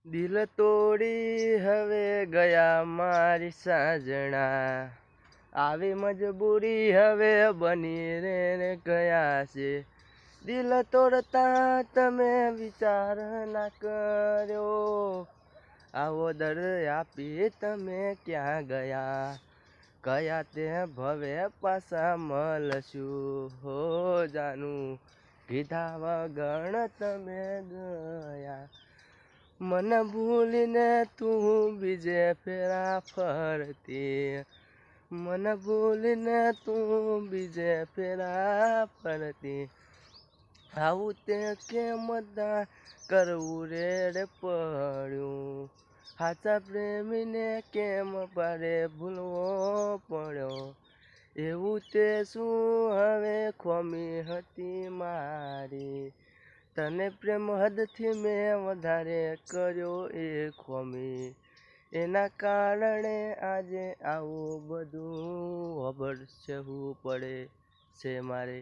દિલ તોડી હવે ગયા મારી સાજણા, આવી મજબૂરી હવે બની રે ગયા છે. દિલ તોડતા તમે વિચાર ના કર્યો, આવો દર્દ આપી તમે ક્યાં ગયા. કયા તે ભવે પાછા મળશું હો જાનું, કીધા વગર તમે ગયા. મન ભૂલીને તું બીજે ફેરા ફરતી, મન ભૂલીને તું બીજે ફેરા ફરતી. આવું તે કેમ કરવું રે પડ્યું, સાચા પ્રેમીને કેમ પાડે ભૂલવો પડ્યો. એવું તે શું હવે ખોમી હતી મારી, તને પ્રેમ હદથી મેં વધારે કર્યો એ ખોમી. એના કારણે આજે આવું બધું ખબર છે હું પડે છે મારે.